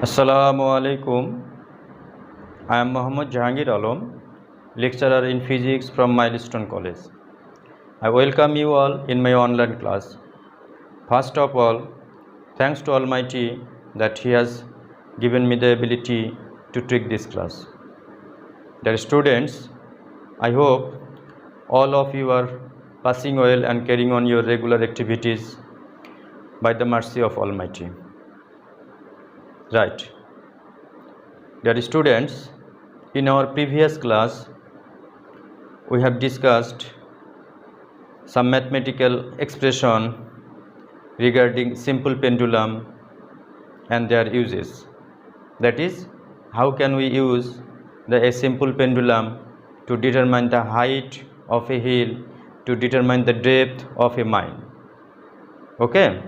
Assalamu alaikum. I am Muhammad Jahangir Alam, lecturer in physics from Milestone College. I welcome you all in my online class. First of all, thanks to Almighty that He has given me the ability to take this class. Dear students, I hope all of you are passing well and carrying on your regular activities by the mercy of Almighty. Right. Dear students, in our previous class, we have discussed some mathematical expression regarding simple pendulum and their uses. That is, how can we use a simple pendulum to determine the height of a hill, to determine the depth of a mine. Okay.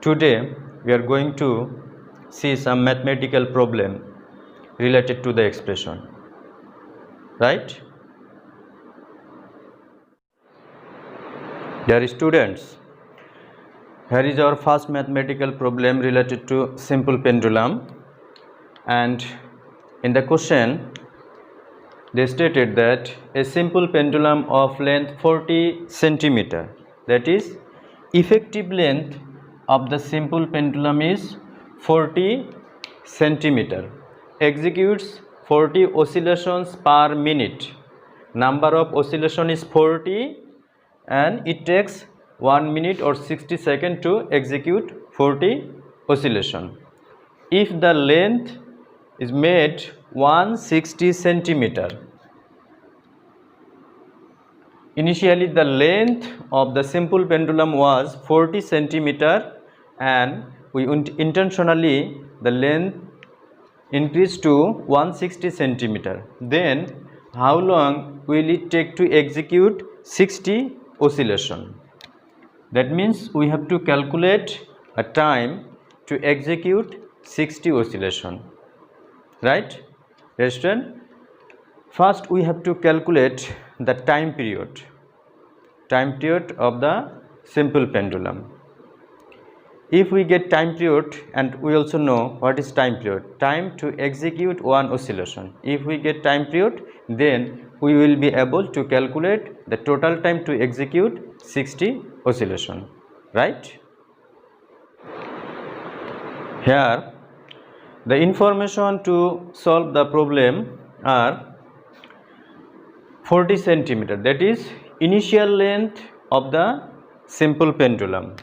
Today we are going to see some mathematical problem related to the expression. Right? Dear students, here is our first mathematical problem related to simple pendulum, and in the question they stated that a simple pendulum of length 40 centimeter, that is effective length of the simple pendulum is 40 centimeter, executes 40 oscillations per minute. Number of oscillation is 40 and it takes 1 minute or 60 seconds to execute 40 oscillation. If the length is made 160 centimeter, initially the length of the simple pendulum was 40 centimeter and we intentionally the length increased to 160 centimeter. Then how long will it take to execute 60 oscillation? That means we have to calculate a time to execute 60 oscillation. Right? Understand? First we have to calculate the time period of the simple pendulum. If we get time period, and we also know what is time period, time to execute one oscillation. If we get time period, then we will be able to calculate the total time to execute 60 oscillation. Right? Here the information to solve the problem are 40 centimeter, that is initial length of the simple pendulum.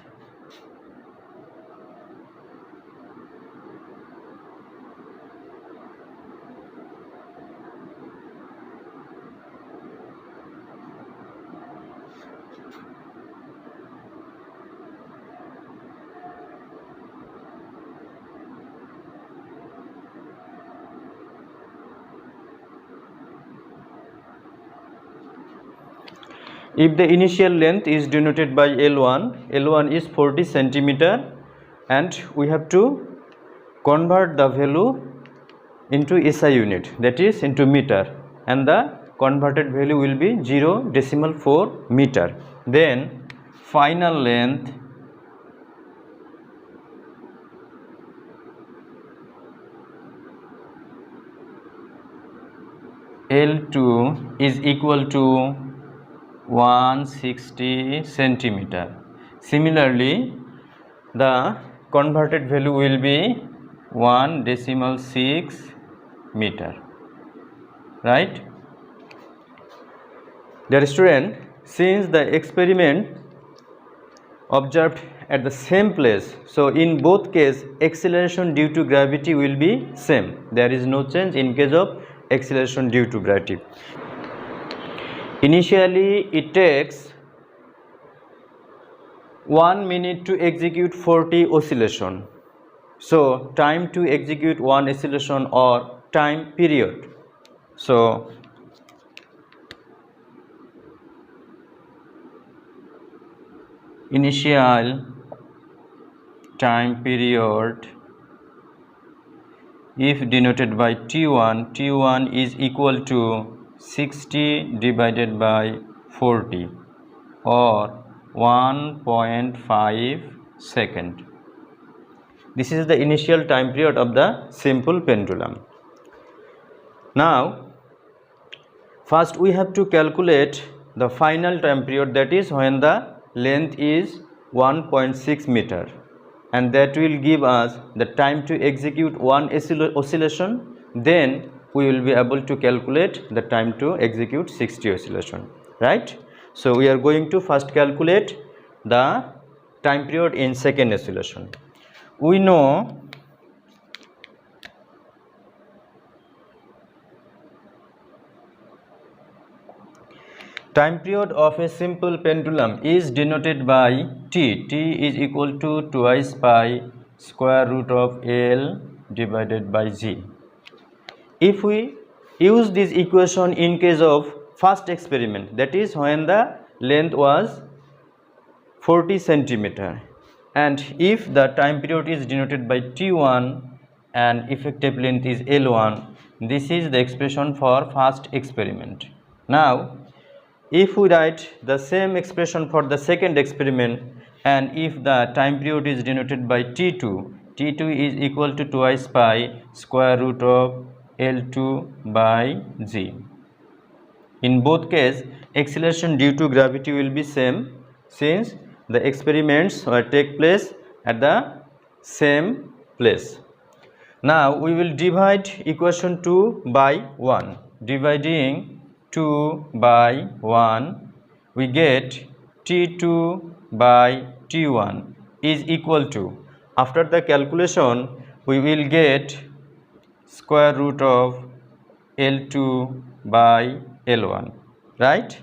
If the initial length is denoted by L1 is 40 centimeter and we have to convert the value into SI unit, that is into meter, and the converted value will be 0.4 meter. Then final length L2 is equal to 160 centimeter. Similarly, the converted value will be 1.6 meter. Right? Dear student, since the experiment observed at the same place, so in both cases acceleration due to gravity will be same. There is no change in case of acceleration due to gravity. Initially it takes 1 minute to execute 40 oscillation. So time to execute one oscillation or time period. So initial time period, if denoted by T1 is equal to 60 divided by 40 or 1.5 second. This is the initial time period of the simple pendulum. Now first we have to calculate the final time period, that is when the length is 1.6 meter, and that will give us the time to execute one oscillation. Then we will be able to calculate the time to execute 60 oscillation, right? So we are going to first calculate the time period in second oscillation. We know time period of a simple pendulum is denoted by T. T is equal to twice pi square root of L divided by G. If we use this equation in case of first experiment, that is when the length was 40 centimeter, and if the time period is denoted by T1 and effective length is L1, this is the expression for first experiment. Now if we write the same expression for the second experiment, and if the time period is denoted by T2, T2 is equal to twice pi square root of L2 by G. In both cases, acceleration due to gravity will be same, since the experiments will take place at the same place. Now we will divide equation 2 by 1. Dividing 2 by 1, we get T2 by T1 is equal to, after the calculation we will get square root of L2 by L1, right?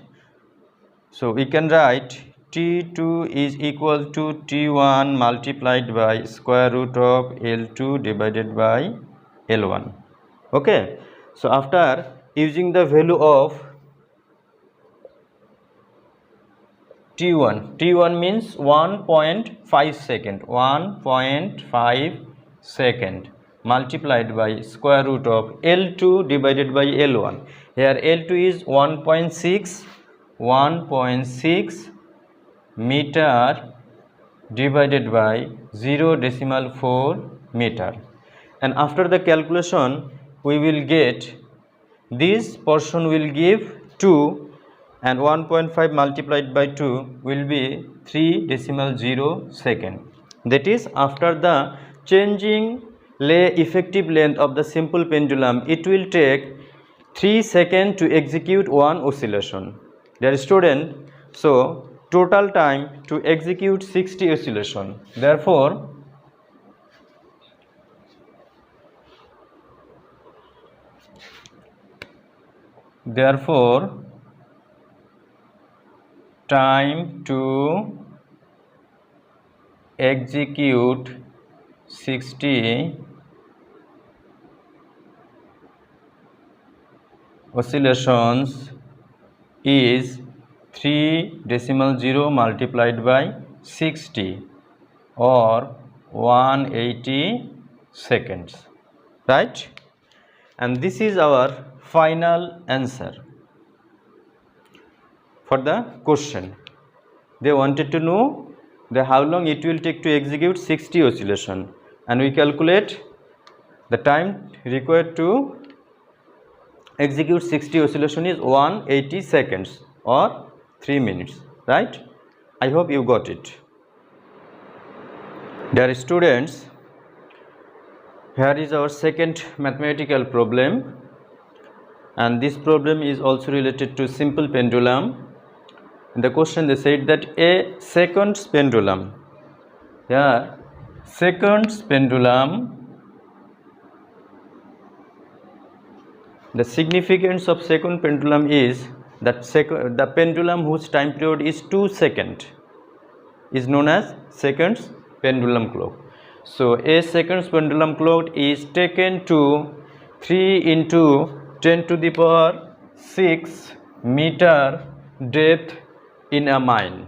So we can write T2 is equal to T1 multiplied by square root of L2 divided by L1. Okay, so after using the value of T1, T1 means 1.5 second, 1.5 second multiplied by square root of L2 divided by L1. Here L2 is 1.6 meter divided by 0.4 meter, and after the calculation we will get this portion will give 2, and 1.5 multiplied by 2 will be 3.0 second. That is, after the changing effective length of the simple pendulum, it will take 3 seconds to execute one oscillation. Dear student, so total time to execute 60 oscillation. Therefore time to execute 60 oscillations is 3.0 multiplied by 60 or 180 seconds, right? And this is our final answer for the question. They wanted to know how long it will take to execute 60 oscillation, and we calculate the time required to execute 60 oscillation is 180 seconds or 3 minutes, right? I hope you got it. Dear students, here is our second mathematical problem, and this problem is also related to simple pendulum. In the question they said that a seconds pendulum, seconds pendulum, the significance of second pendulum is that the pendulum whose time period is 2 seconds is known as seconds pendulum clock. So a seconds pendulum clock is taken to 3 into 10 to the power 6 meter depth in a mine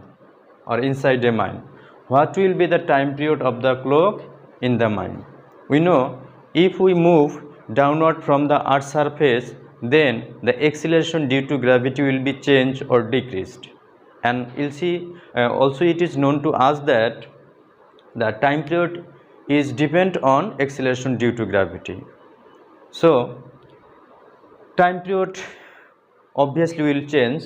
or inside a mine. What will be the time period of the clock in the mine? We know if we move downward from the earth's surface, then the acceleration due to gravity will be changed or decreased, and you'll see also it is known to us that the time period is depend on acceleration due to gravity. So time period obviously will change.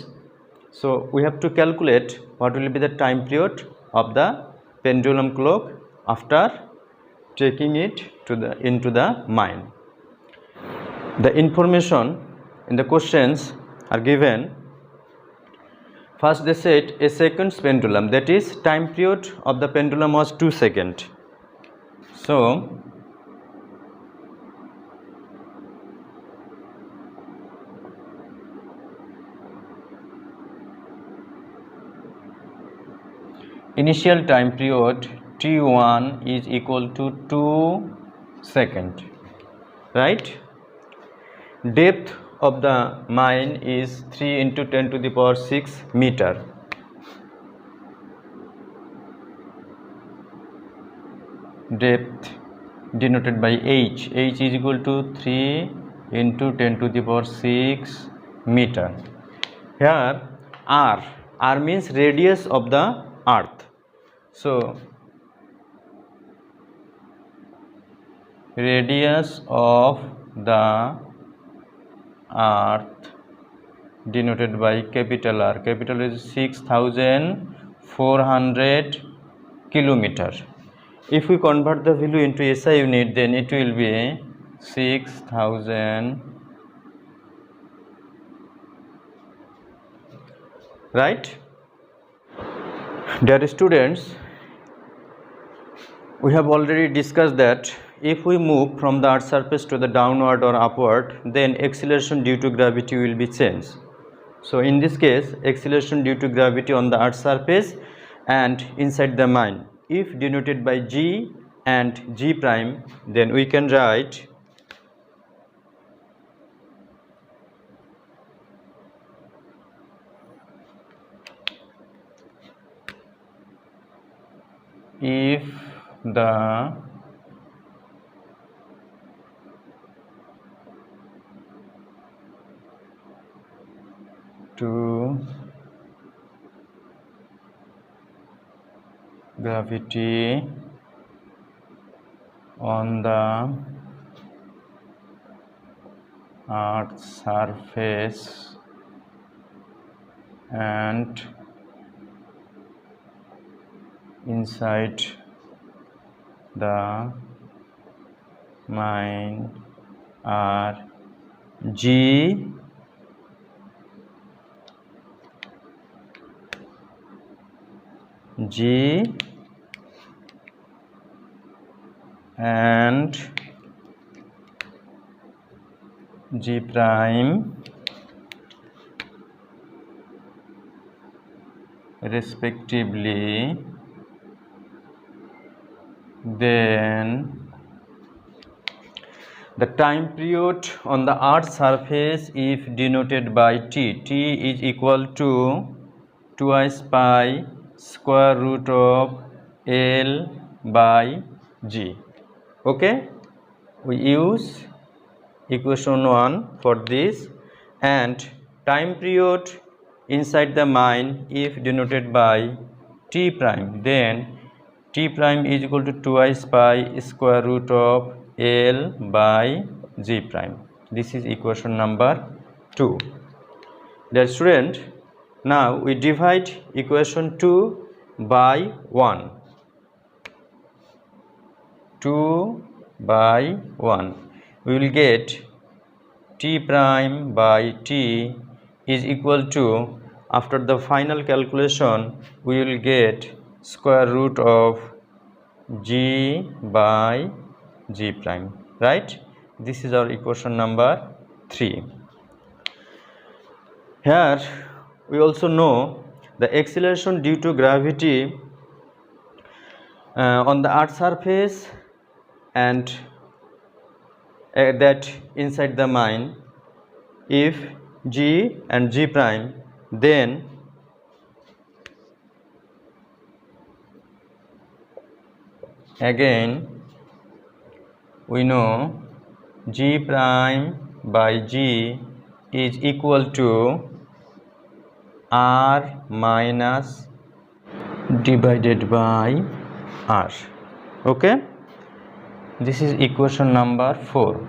So we have to calculate what will be the time period of the pendulum clock after taking it into the mine. The information in the questions are given. First they said a seconds pendulum, that is time period of the pendulum was 2 seconds. So initial time period T1 is equal to 2 seconds, right? Depth of the mine is 3 into 10 to the power 6 meter. Depth denoted by H. H is equal to 3 into 10 to the power 6 meter. Here R means radius of the earth. So radius of the earth denoted by capital R. Capital is 6,400 kilometer. If we convert the value into SI unit, then it will be 6,000, right? Dear students, we have already discussed that if we move from the earth's surface to the downward or upward, then acceleration due to gravity will be changed. So in this case, acceleration due to gravity on the earth's surface and inside the mine, if denoted by G and G prime, then we can write if the to gravity on the earth's surface and inside the mine are G and G prime respectively, then the time period on the earth's surface, if denoted by T is equal to twice pi square root of L by G. Okay, we use equation 1 for this. And time period inside the mine, if denoted by T prime, then T prime is equal to twice pi square root of L by G prime. This is equation number 2. Dear student, now we divide equation 2 by 1. 2 by 1. We will get T prime by T is equal to, after the final calculation, we will get square root of G by G prime, right? This is our equation number 3. Here we also know the acceleration due to gravity on the earth's surface and that inside the mine, if G and G prime, then again we know G prime by G is equal to R minus divided by R. Okay, This is equation number 4.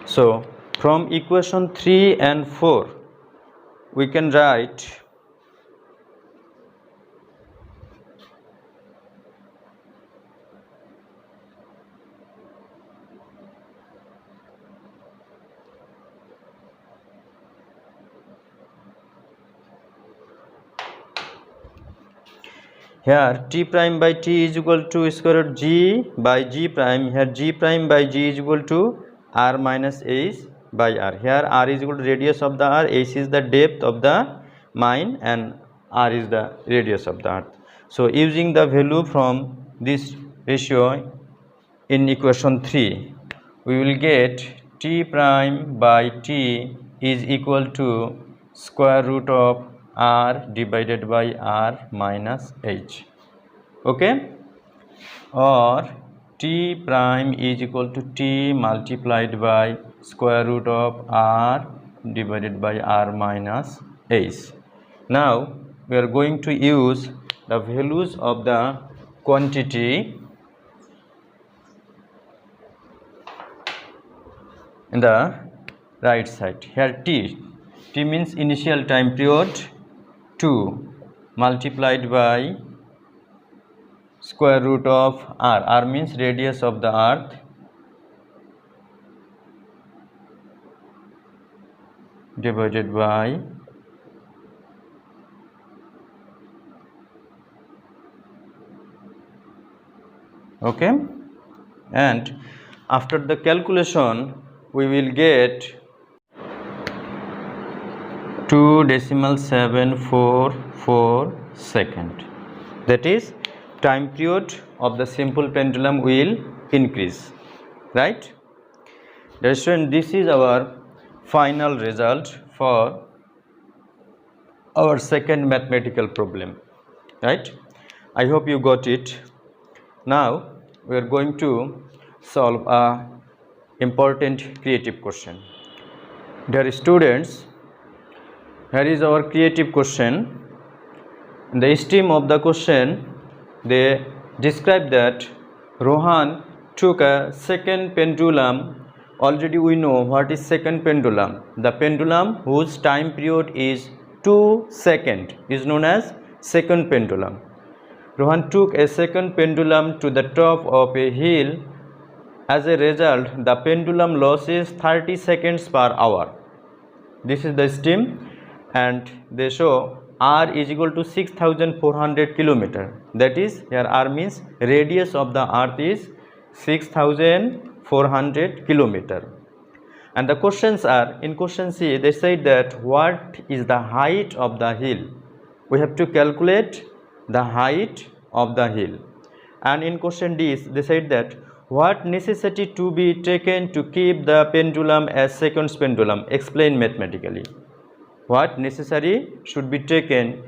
So from equation 3 and 4 we can write here t prime by t is equal to square root g by g prime. Here g prime by g is equal to r minus h by r. Here r is equal to radius of the r, h is the depth of the mine, and r is the radius of the earth. So using the value from this ratio in equation 3, we will get t prime by t is equal to square root of r divided by r minus h. Okay, or t prime is equal to t multiplied by square root of r divided by r minus h. Now we are going to use the values of the quantity in the right side. Here t means initial time period, 2 multiplied by square root of r means radius of the earth, divided by okay, and after the calculation we will get 2.744 second. That is, time period of the simple pendulum will increase, right? This is our final result for our second mathematical problem, right? I hope you got it. Now we are going to solve a important creative question. Dear students, here is our creative question. In the stem of the question, they describe that Rohan took a second pendulum. Already we know what is second pendulum. The pendulum whose time period is 2 seconds is known as second pendulum. Rohan took a second pendulum to the top of a hill. As a result, the pendulum loses 30 seconds per hour. This is the stem, and they show r is equal to 6400 kilometer. That is, here r means radius of the earth is 6400 kilometer. And the questions are, in question C they said that what is the height of the hill. We have to calculate the height of the hill. And in question D they said that what necessity to be taken to keep the pendulum as seconds pendulum. Explain mathematically. What necessary should be taken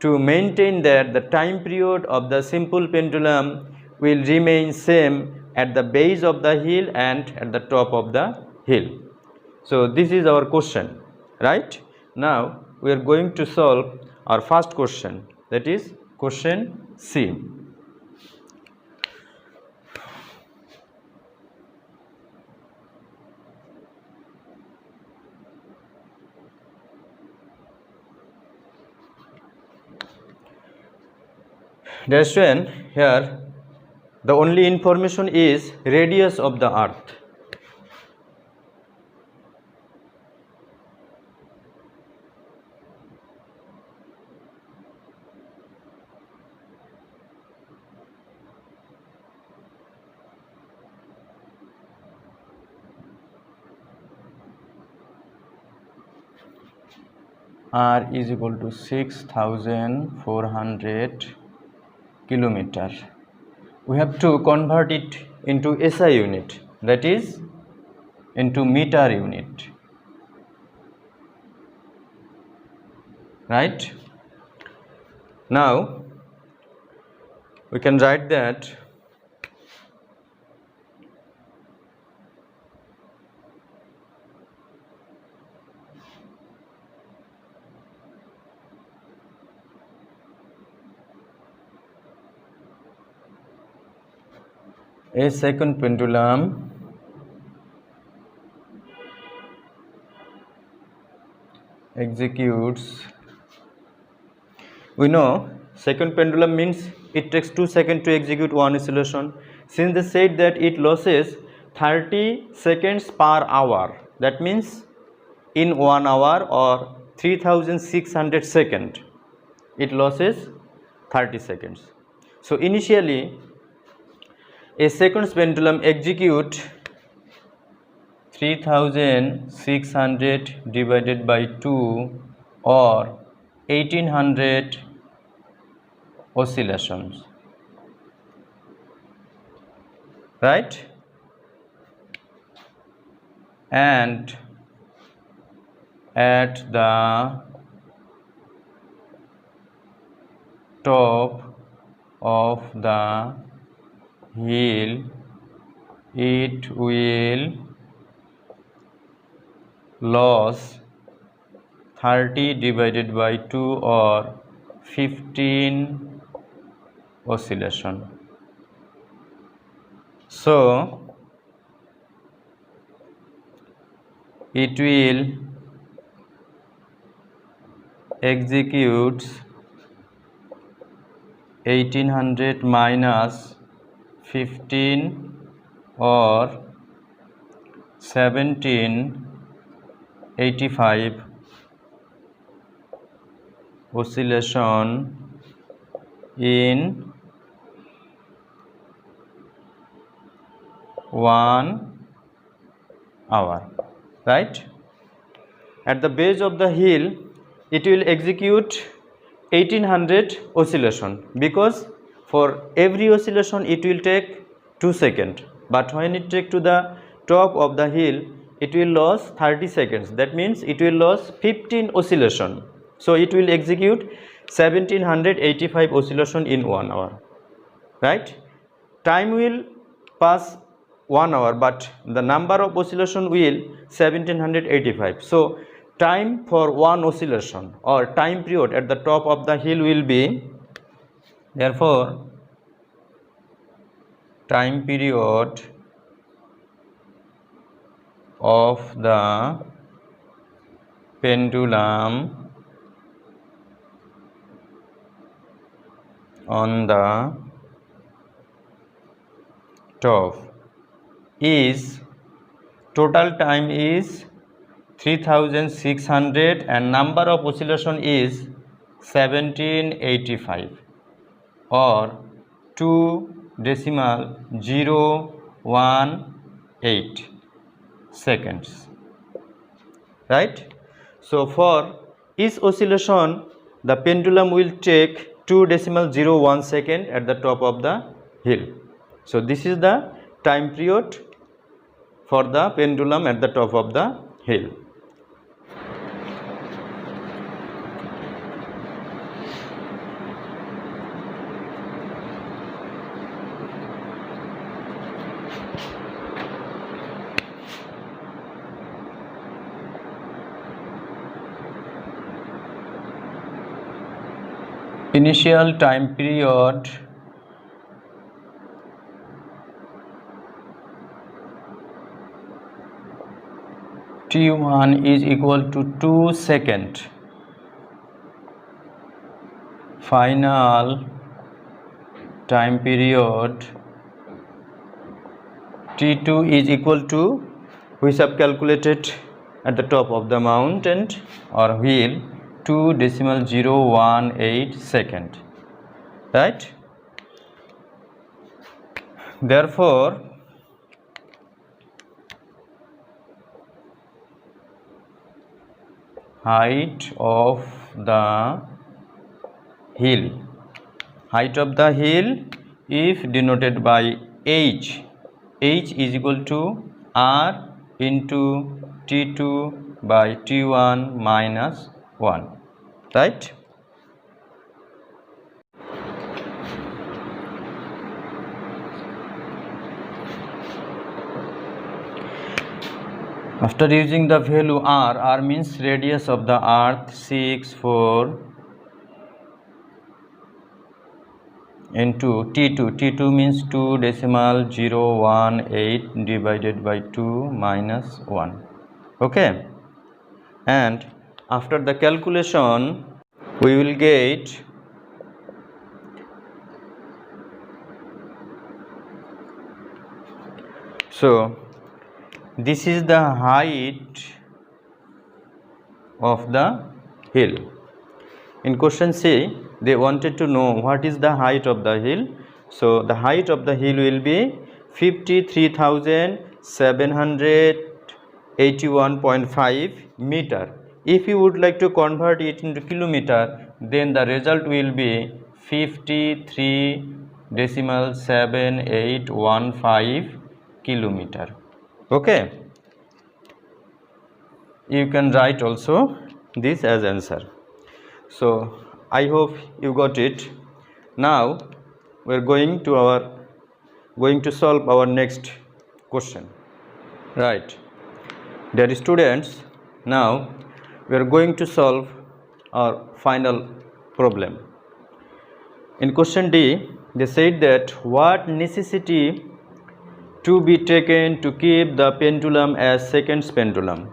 to maintain that the time period of the simple pendulum will remain same at the base of the hill and at the top of the hill. So this is our question, right? Now we are going to solve our first question, that is question C. Dear student, here the only information is radius of the earth. R is equal to 6400 kilometer. We have to convert it into SI unit, that is into meter unit, right? Now we can write that A second pendulum executes. We know second pendulum means it takes 2 seconds to execute one oscillation. Since they said that it loses 30 seconds per hour, that means in 1 hour or 3600 seconds it loses 30 seconds. So initially a second pendulum execute 3600 divided by 2 or 1800 oscillations, right? And at the top of the hill it will lose 30 divided by 2 or 15 oscillation. So it will execute 1800 minus 15 or 1785 oscillation in 1 hour, right? At the base of the hill it will execute 1800 oscillation, because for every oscillation it will take 2 seconds, but when it take to the top of the hill it will lose 30 seconds, that means it will lose 15 oscillation. So it will execute 1785 oscillation in 1 hour, right? Time will pass 1 hour, but the number of oscillation will 1785. So time for one oscillation or time period at the top of the hill will be, therefore time period of the pendulum on the top is, total time is 3600 and number of oscillation is 1785 or 2.018 seconds, right? So for each oscillation the pendulum will take 2.01 second at the top of the hill. So this is the time period for the pendulum at the top of the hill. Initial time period T1 is equal to 2 seconds. Final time period T2 is equal to, we have calculated at the top of the mountain or hill, 2.018 second, right? Therefore height of the hill, if denoted by h is equal to r into T2 by T1 minus 1, right? After using the value r means radius of the earth 6, 4, into T2. T2 means 2.018 divided by 2 minus 1. Okay, and after the calculation we will get so this is the height of the hill. In question C, they wanted to know what is the height of the hill. So the height of the hill will be 53,781.5 meter. If you would like to convert it into kilometer, then the result will be 53.7815 kilometer. Okay, you can write also this as answer. So I hope you got it. Now we are going to solve our next question. Right, dear students, now we are going to solve our final problem. In question D, they said that what necessity to be taken to keep the pendulum as seconds pendulum.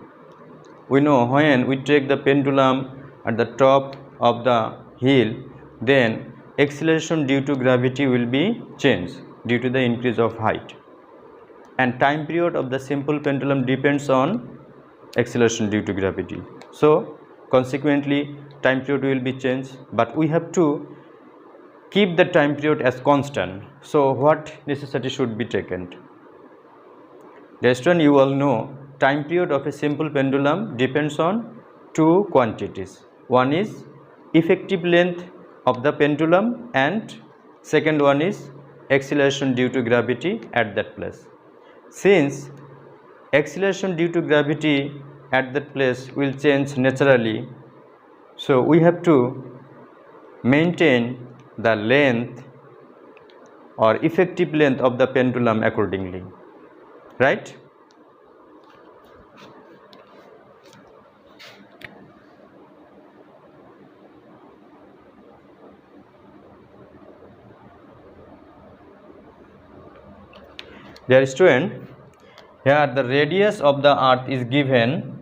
We know when we take the pendulum at the top of the hill, then acceleration due to gravity will be changed due to the increase of height, and time period of the simple pendulum depends on acceleration due to gravity. So consequently time period will be changed, but we have to keep the time period as constant. So what necessity should be taken? The student, you all know time period of a simple pendulum depends on two quantities. One is effective length of the pendulum and second one is acceleration due to gravity at that place. Since acceleration due to gravity at that place will change naturally, so we have to maintain the length or effective length of the pendulum accordingly, right? Dear student, here the radius of the earth is given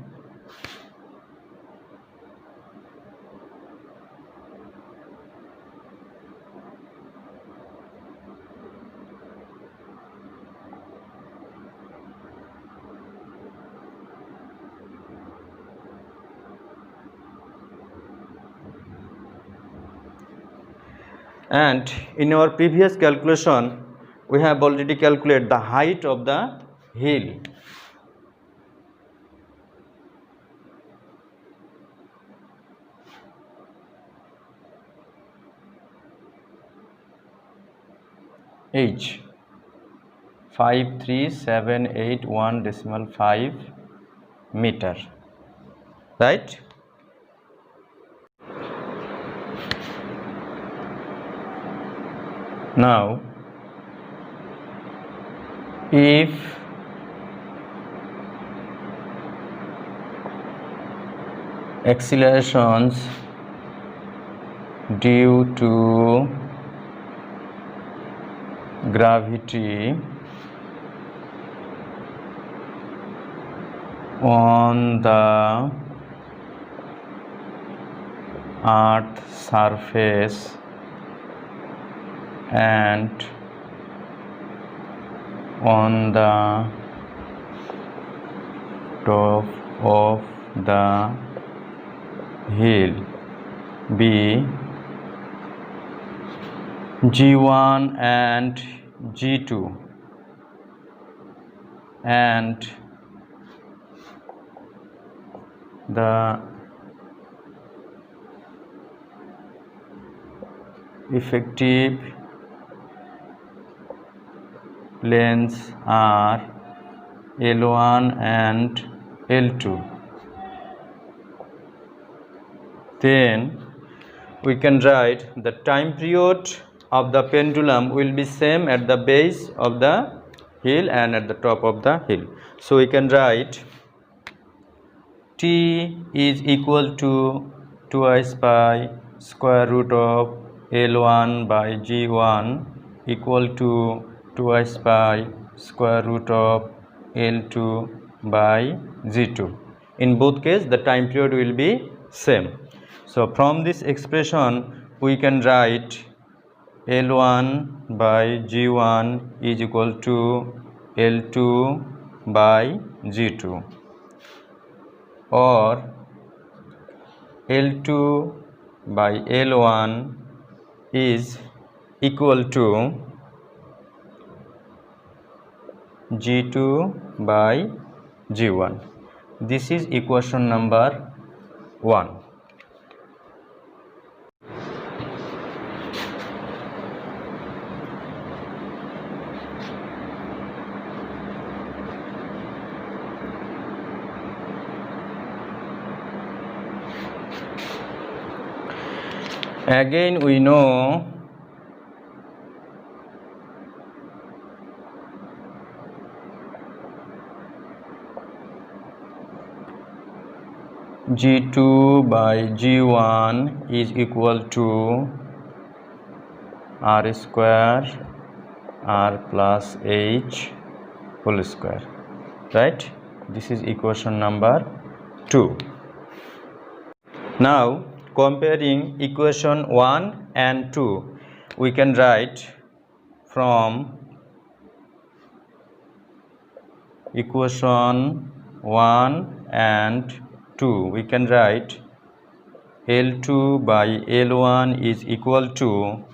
and in our previous calculation we have already calculated the height of the hill. H 53781.5 meter, right? Now if accelerations due to gravity on the earth's surface and on the top of the hill be G1 and G2 and the effective lengths are L1 and L2, then we can write the time period of the pendulum will be same at the base of the hill and at the top of the hill. So we can write T is equal to twice pi square root of L1 by G1 equal to twice by square root of L2 by G2. In both cases, the time period will be same. So from this expression we can write L1 by G1 is equal to L2 by G2, or L2 by L1 is equal to G2 by G1. This is equation number 1. Again we know G2 by G1 is equal to R square R plus H whole square, right? This is equation number 2. Now comparing equation 1 and 2, we can write from equation 1 and 2, we can write L2 by L1 is equal to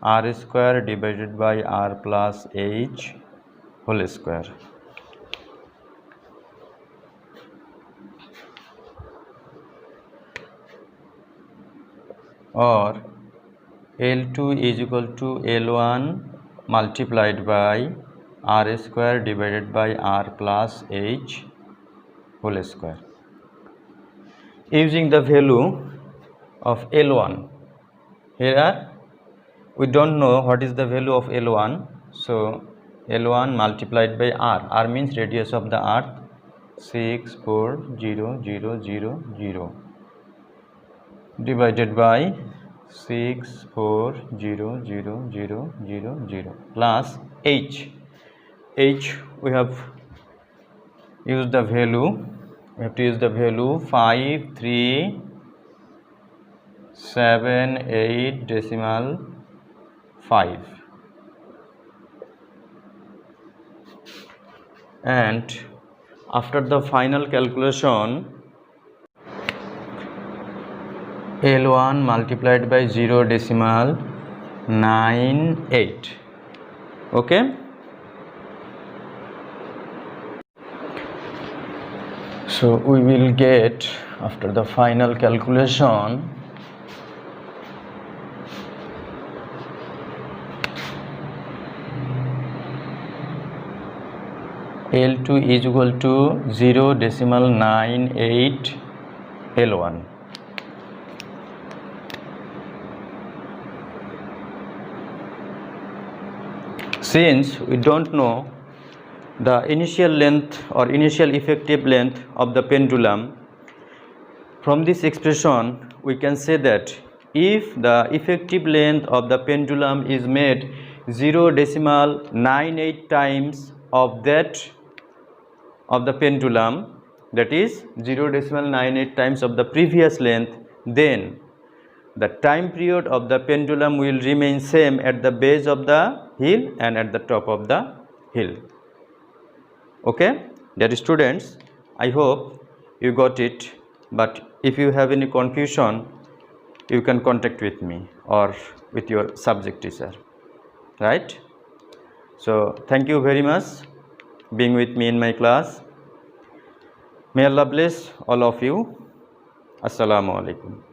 R square divided by R plus H whole square. Or L2 is equal to L1 multiplied by R square divided by R plus H whole square. Using the value of L1, here we don't know what is the value of L1, so L1 multiplied by R means radius of the earth, 64000 divided by 64000 plus H we have used the value, we have to use the value 5378.5, and after the final calculation L1 multiplied by 0.98. Okay, so we will get, after the final calculation, L2 is equal to 0.98 L1. Since we don't know the initial length or initial effective length of the pendulum, from this expression we can say that if the effective length of the pendulum is made 0.98 times of that of the pendulum, that is 0.98 times of the previous length, then the time period of the pendulum will remain same at the base of the hill and at the top of the hill. Okay, dear students, I hope you got it, but if you have any confusion you can contact with me or with your subject teacher, right? So thank you very much being with me in my class. May Allah bless all of you. Assalamu alaikum.